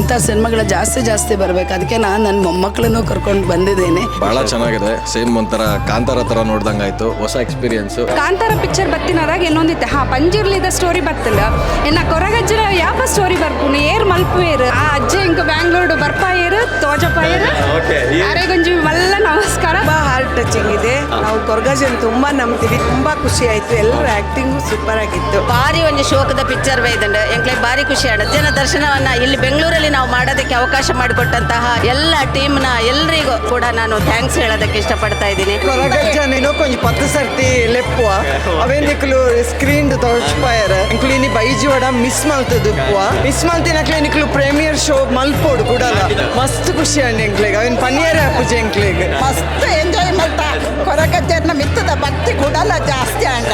ಇಂಥ ಸಿನಿಮಾಗಳ ಜಾಸ್ತಿ ಬರಬೇಕು. ಅದಕ್ಕೆ ನಾನು ನನ್ನ ಮೊಮ್ಮಕ್ಕಳನ್ನು ಕರ್ಕೊಂಡು ಬಂದಿದ್ದೇನೆ. ಬಹಳ ಚೆನ್ನಾಗಿದೆ. ಸೇಮ್ ಒಂಥರ ಕಾಂತಾರ ತರ ನೋಡ್ದಂಗಾಯ್ತು. ಹೊಸ ಎಕ್ಸ್ಪೀರಿಯನ್ಸ್. ಕಾಂತಾರ ಪಿಕ್ಚರ್ ಬತ್ತಿನದಾಗ ಇನ್ನೊಂದಿತ್ತೆ ಪಂಜಿರ್ಲಿದ ಸ್ಟೋರಿ ಬತ್ತಿಲ್ಲ ಎನ್ನ ಕೊರಗಜ್ಜರ ಯಾಪ ಸ್ಟೋರಿ ಬರ್ಪುನಿ ಏರ್ ಮಲ್ಪುವೇರು ಆ ಅಜ್ಜ ಇಂಕ ಬ್ಯಾಂಗ್ಳೂರು ಬರ್ಪಾಯರು ತೋಜಪಾಯರು ಅರೆಗೊಂಜಿ ಮಲ್ಲ ನಮಸ್ಕಾರ. ತುಂಬಾ ಹಾರ್ಟ್ ಟಚಿಂಗ್ ಇದೆ. ನಾವು ಕೊರಗಜ್ಜನ ತುಂಬಾ ನಂಬ್ತೀವಿ. ತುಂಬಾ ಖುಷಿ ಆಯ್ತು. ಎಲ್ಲರ ಆಕ್ಟಿಂಗ್ ಸೂಪರ್ ಆಗಿತ್ತು. ಭಾರಿ ಒಂದು ಶೋಕದ ಪಿಕ್ಚರ್ ಬೈದಂಡ ಎಂಕ್ಲೆ ಭಾರಿ ಖುಷಿ ಆಡ ಜನ ದರ್ಶನವನ್ನ ಇಲ್ಲಿ ಬೆಂಗಳೂರಲ್ಲಿ ನಾವು ಮಾಡೋದಕ್ಕೆ ಅವಕಾಶ ಮಾಡಿಕೊಟ್ಟಂತಹ ಎಲ್ಲ ಟೀಮ್ನ ಎಲ್ಲರಿಗೂ ಕೂಡ ನಾನು ಥ್ಯಾಂಕ್ಸ್ ಹೇಳೋದಕ್ಕೆ ಇಷ್ಟಪಡ್ತಾ ಇದ್ದೀನಿ. కొరగజ్జను కొంచెం పత్త సర్తి లెప్పువ అవే నికులు స్క్రీన్ తోచిపోయారు ఇంక్లీని బైజోడ మిస్ మల్తది ఎక్కువ మిస్ మల్తినక్ಲೆ నికులు ಪ್ರೀಮಿಯರ್ ಶೋ ಮಲ್ಪೋಡು ಕೂಡ ಮಸ್ತ್ ಖುಷಿ ಅಂಡ್ ಎಂಕ್ಲೆಗ್ ಅವನ್ ಪನ್ನೀರ್ ಹಾಪುಜೆ ಎಂಕ್ಲೆಗ್ ಮಸ್ತ್ ಎಂಜಾಯ್ ಮಾಡ್ತಾ ಕೊರಗಜ್ಜನ ಮಿತ್ತದ ಭಕ್ತಿ ಕೂಡ ಜಾಸ್ತಿ ಅಂಡ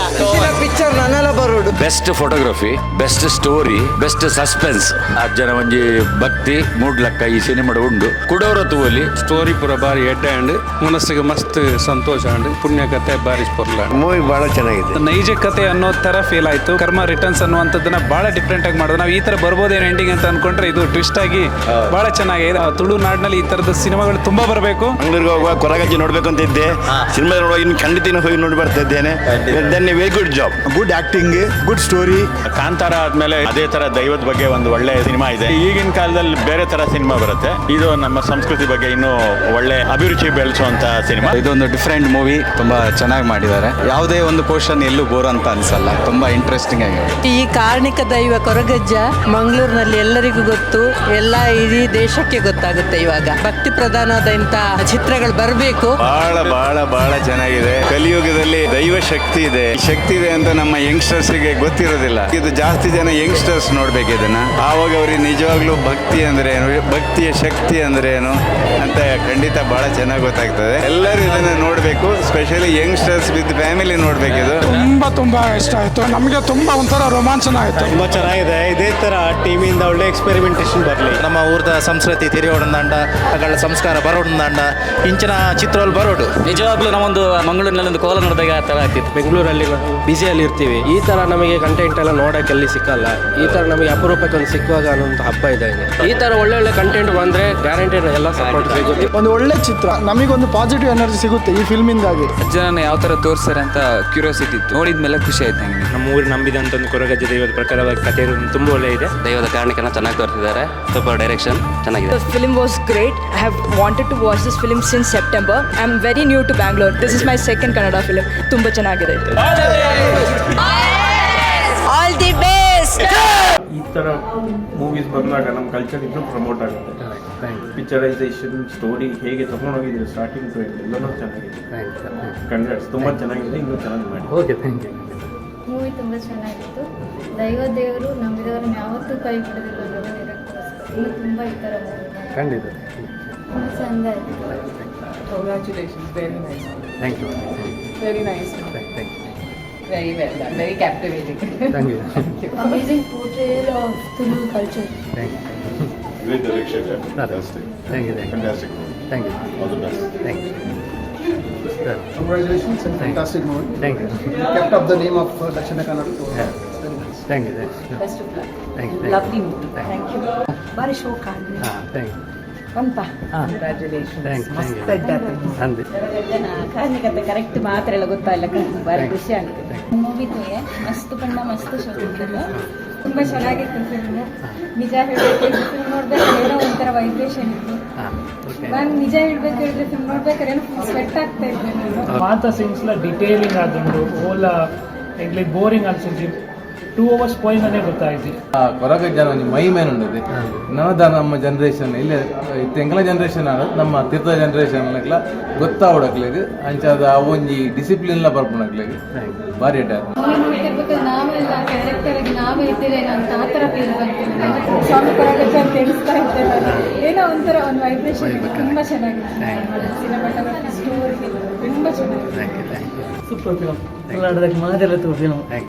ಪಿಕ್ಚರ್ ನನ್ನಲ ಬರೋಡು. Best photography, best story, best suspense ಅಜ್ಜನ ಒಂಜಿ ಭಕ್ತಿ ಮೂಡ್ ಲಕ್ಕ ಈ ಸಿನಿಮಾಡ ಉಂಡು ಕುಡವರ ತೂವಲಿ ಸ್ಟೋರಿ ಪೂರ ಬಾರಿ ಎಡ್ಡ ಅಂಡ್ ಮನಸ್ಸಿಗೆ ಮಸ್ತ್ ಸಂತೋಷ ಅಂಡ್ ಪುಣ್ಯ ಕತೆ ಬಾರಿ ಸ್ಪೊರ್ಲ. ಮೂವಿ ಬಹಳ ಚೆನ್ನಾಗಿದೆ. ನೈಜ ಕತೆ ಅನ್ನೋ ತರ ಫೀಲ್ ಆಯ್ತು. ಕರ್ಮ ರಿಟರ್ನ್ಸ್ ಅನ್ನುವಂಥದ್ದನ್ನ ಬಹಳ ಡಿಫ್ರೆಂಟ್ ಆಗಿ ಮಾಡಿದ್ರು. ನಾವು ಈ ತರ ಬರ್ಬೋದೇನು ಎಂಡಿಂಗ್ ಅಂತ ಅನ್ಕೊಂಡ್ರೆ ಇದು ಟ್ವಿಸ್ಟ್ ಆಗಿ ಬಹಳ ಚೆನ್ನಾಗಿದೆ. ತುಳುನಾಡಿನಲ್ಲಿ ಈ ತರದ ಸಿನಿಮಾಗಳು ತುಂಬಾ ಬರಬೇಕು. ಮಂಗಳೂರಿಗೆ ಹೋಗುವ ಕೊರಗಜ್ಜೆ ನೋಡ್ಬೇಕು ಅಂತ ಇದ್ದೆ. ಸಿನಿಮಾ ನೋಡುವ ಇನ್ನು ಖಂಡಿತ ಹೋಗಿ ನೋಡಿ ಬರ್ತಾ ಇದ್ದೇನೆ. Very good job, good acting, good story. Kantara ಆದ್ಮೇಲೆ ಅದೇ ತರ ದೈವದ ಬಗ್ಗೆ ಒಂದು ಒಳ್ಳೆ ಸಿನಿಮಾ ಇದೆ. ಈಗಿನ ಕಾಲದಲ್ಲಿ ಬೇರೆ ತರ ಸಿನಿಮಾ ಬರುತ್ತೆ. ಇದು ನಮ್ಮ ಸಂಸ್ಕೃತಿ ಬಗ್ಗೆ ಇನ್ನೂ ಒಳ್ಳೆ ಅಭಿರುಚಿ ಬೆಳೆಸುವಂತ ಸಿನಿಮಾ. ಇದೊಂದು ಡಿಫ್ರೆಂಟ್ ಮೂವಿ. ತುಂಬಾ ಚೆನ್ನಾಗಿ ಮಾಡಿದ್ದಾರೆ. ಯಾವುದೇ ಒಂದು ಪೋರ್ಷನ್ ಎಲ್ಲೂ ಬೋರ್ ಅಂತ ಅನ್ಸಲ್ಲ. ತುಂಬಾ ಇಂಟ್ರೆಸ್ಟಿಂಗ್ ಆಗಿದೆ. ಈ ಕಾರಣಿಕ ದೈವ ಕೊರಗಜ್ಜ ಮಂಗಳೂರಿನಲ್ಲಿ ಎಲ್ಲರಿಗೂ ಗೊತ್ತು. ಎಲ್ಲ ಇಡೀ ದೇಶಕ್ಕೆ ಗೊತ್ತಾಗುತ್ತೆ. ಇವಾಗ ಭಕ್ತಿ ಪ್ರಧಾನವಾದ ಇಂಥ ಚಿತ್ರಗಳು ಬರಬೇಕು. ಬಹಳ ಬಹಳ ಬಹಳ ಚೆನ್ನಾಗಿದೆ. ಕಲಿಯುಗದಲ್ಲಿ ದೈವ ಶಕ್ತಿ ಇದೆ. ಶಕ್ತಿ ಇದೆ ಅಂತ ನಮ್ಮ ಯಂಗ್ಸ್ಟರ್ಸ್ ಗೆ ಗೊತ್ತಿರೋದಿಲ್ಲ. ಇದು ಜಾಸ್ತಿ ಜನ ಯಂಗ್ಸ್ಟರ್ಸ್ ನೋಡ್ಬೇಕು ಇದನ್ನ. ಆವಾಗ ಅವ್ರಿಗೆ ನಿಜವಾಗ್ಲೂ ಭಕ್ತಿ ಅಂದ್ರೆ ಏನು, ಭಕ್ತಿಯ ಶಕ್ತಿ ಅಂದ್ರೆ ಏನು ಅಂತ ಖಂಡಿತ ಬಹಳ ಚೆನ್ನಾಗಿ ಗೊತ್ತಾಗ್ತದೆ. ಎಲ್ಲರೂ ಇದನ್ನ ನೋಡ್ಬೇಕು. ಸ್ಪೆಷಲಿ ಯಂಗ್ಸ್ಟರ್ಸ್ ವಿತ್ ಫ್ಯಾಮಿಲಿ ನೋಡ್ಬೇಕು. ಇದು ತುಂಬಾ ಇಷ್ಟ ಆಯ್ತು ನಮಗೆ. ತುಂಬಾ ಒಂಥರ ರೋಮಾಂಚನ ಆಯ್ತು. ತುಂಬಾ ಚೆನ್ನಾಗಿದೆ. ಇದೇ ತರ ಟೀಮಿಂದ ಒಳ್ಳೆ ಎಕ್ಸ್ಪೆರಿಮೆಂಟೇಷನ್ ಬರಲಿ. ನಮ್ಮ ಊರದ ಸಂಸ್ಕೃತಿ ತಿರಿಯೋಡಂದಾಂಡ ಅಗಳ ಸಂಸ್ಕಾರ ಬರೋಡಂದಾಂಡ ಇಂಚಿನ ಚಿತ್ರಗಳು ಬರೋಡು. ನಿಜವಾಗ್ಲೂ ನಾವೊಂದು ಮಂಗಳೂರಿನಲ್ಲಿ ಒಂದು ಕೋಲ ನೋಡಿದಾಗ ಆ ಥರ ಆಗ್ತಿತ್ತು. ಬೆಂಗಳೂರಲ್ಲಿ ಬ್ಯುಸಿಯಲ್ಲಿ ಇರ್ತೀವಿ. ಈ ಥರ ನಮಗೆ ಕಂಟೆಂಟ್ ಎಲ್ಲ ನೋಡೋಕೆ ಎಲ್ಲಿ ಸಿಕ್ಕಲ್ಲ. ಈ ಥರ ನಮಗೆ ಅಪರೂಪಕ್ಕೆ ಒಂದು ಸಿಕ್ಕುವಾಗ ಅನ್ನೋಂಥ ಹಬ್ಬ ಇದೆ. ಈ ಥರ ಒಳ್ಳೆ ಕಂಟೆಂಟ್ ಬಂದರೆ ಗ್ಯಾರಂಟಿ ಎಲ್ಲ ಸಪೋರ್ಟ್ ಸಿಗುತ್ತೆ. ಒಂದು ಒಳ್ಳೆ ಚಿತ್ರ, ನಮಗೊಂದು ಪಾಸಿಟಿವ್ ಎನರ್ಜಿ ಸಿಗುತ್ತೆ ಈ ಫಿಲ್ಮಿಂದಾಗಿ. ಅಜ್ಜನ ಯಾವ ತರ ತೋರಿಸ್ತಾರೆ ಅಂತ ಕ್ಯೂರಿಯಾಸಿಟಿ ಇತ್ತು. ನೋಡಿದ್ಮೇಲೆ ಖುಷಿ ಆಯ್ತು ನನಗೆ. ನಮ್ಮ ಊರು ನಂಬಿದಂಥ ಒಂದು ಕೊರಗಜ್ಜ ದೈವದ ಪ್ರಕಾರವಾಗಿ ಕಥೆ ತುಂಬ ಒಳ್ಳೆ ಇದೆ. ದೈವದ ಕಾರಣಕ್ಕನ್ನ ಚೆನ್ನಾಗಿ ತೋರಿಸಿದ್ದಾರೆ. ಸೂಪರ್ ಡೈರೆಕ್ಷನ್ ಚೆನ್ನಾಗಿದೆ. The film was great. I have wanted to watch this film since September. I am very new to Bangalore. This is my second Kannada film. ತುಂಬ ಚೆನ್ನಾಗಿದೆ. All the best. ಈ ಥರ ಮೂವೀಸ್ ಬಂದಾಗ ನಮ್ಮ culture ಇನ್ನೂ promote ಆಗುತ್ತೆ. Picturisation, story ಹೇಗೆ ತಗೊಂಡೋಗಿದೆ starting to end ಎಲ್ಲನೂ ಚೆನ್ನಾಗಿದೆ. ಕಂಗ್ರಾಟ್ಸ್, ತುಂಬ ಚೆನ್ನಾಗಿದೆ. ಇನ್ನೂ ಚೆನ್ನಾಗಿ ಮಾಡಿ. Okay, thank you. ಮೂವಿ ತುಂಬ ಚೆನ್ನಾಗಿತ್ತು. ದೇವರು ನಂಬಿದವರನ್ನು ಯಾವತ್ತೂ ಕೈ ಬಿಡೋದಿಲ್ಲ. ಇನ್ನು ತುಂಬ ಈ ಥರ ಖಂಡಿತ ತುಂಬ ಚೆಂದ ಆಯಿತು. Congratulations, very nice. Thank you. Very nice. Thank you. Very well done. Very captivating. Thank you. Amazing portrayal of Tulu culture. Thank you. Great direction. Thank you. Fantastic. Thank you. All the best. Thank you. Congratulations and fantastic movie. Thank you. You kept up the name of Dakshina Kannada. Thank you. Best of luck. Thank you. Lovely movie. Thank you. ಭಾರಿ ಶೋಕ ಆಗಿದೆ. Thank you. ಅಂತ congratulation. ಮಸ್ತ್ ಇದ್ದಾರೆ. ಅಂದೆ ಕಾರಣಿಕತೆ correct ಮಾತ್ರ ಎಲ್ಲ ಗೊತ್ತಾಗಲ್ಲ. ಭಾರಿ ಖುಷಿ ಆಗುತ್ತೆ. ಮೂವಿಗೆ ಮಸ್ತ್ ಪಂಡ ಮಸ್ತ್ ಶೋಕಿತ್ತು. ತುಂಬ ಚೆನ್ನಾಗಿತ್ತು ಫಿಲ್ಮು. ನಿಜ ಹೇಳಬೇಕು, ಫಿಲ್ಮ್ ನೋಡ್ಬೇಕಾದ್ರೆ ಏನೋ ಒಂಥರ ವೈಬ್ರೇಷನ್ ಇತ್ತು. ನಾನು ನಿಜ ಹೇಳ್ಬೇಕು ಹೇಳಿದ್ರೆ ಫಿಲ್ಮ್ ನೋಡ್ಬೇಕಾದ್ರೆ ಏನೋ ಫುಲ್ ಸ್ವೆಟ್ ಆಗ್ತಾ ಇದ್ದೆ ನಾನು. ಮಾತ ಸೀನ್ಸ್ಲ ಡಿಟೇಲಿಂಗ್ ಆದುಂಡು ಓಲ ಎಂಗ್ಲಿ ಬೋರಿಂಗ್ ಅನ್ಸಿದ್ದಿ 2 hours ಪೋಯಿನೇ ಗೊತ್ತಾಯ್ತು. ಕೊರಗಜ್ಜನ ಒಂದು ಮೈ ಮೇಲೆ ಉಂಡದೆ ನವದ ನಮ್ಮ ಜನರೇಷನ್ ಇಲ್ಲ ಎಂಕಲ ಜನರೇಷನ್ ಆಗೋದು ನಮ್ಮ ತೀರ್ಥ ಜನರೇಷನ್ ಗೊತ್ತಾವಡಕ್ಲಿಗೆ ಅಂಚಾದ ಅವೊಂಜಿ ಡಿಸಿಪ್ಲಿನ್ ಬರ್ಪಣಕ್ಲಿಗೆ ಭಾರಿ ಇಟ್ಟ. ನೋಡ್ತಿರ್ಬೇಕಾದ್ರೆ ನಾವೆಲ್ಲ ಕ್ಯಾರೆಕ್ಟರ್ ಆಗಿ ನಾವೇ ಇದ್ದೇನೆ ಅಂತ ಆ ಥರ ಫೀಲ್ ಬರ್ತೀನಿ. ಸ್ವಾಮಿ ಕೊರಗಜ್ಜ ಅಂತ ಎಣಿಸ್ತಾ ಇರ್ತೇನೆ. ಏನೋ ಒಂಥರ ಒಂದು ವೈಬ್ರೇಷನ್ ತುಂಬ ಚೆನ್ನಾಗಿದೆ. ಸಿನಿಮಾಟೋಗ್ರಫಿ, ಸ್ಟೋರಿ ತುಂಬ ಚೆನ್ನಾಗಿದೆ. Super film. ಕನ್ನಡದಾಗ ಮಾದೆಲ್ಲ ತೋರಿಸಿ ನಾವು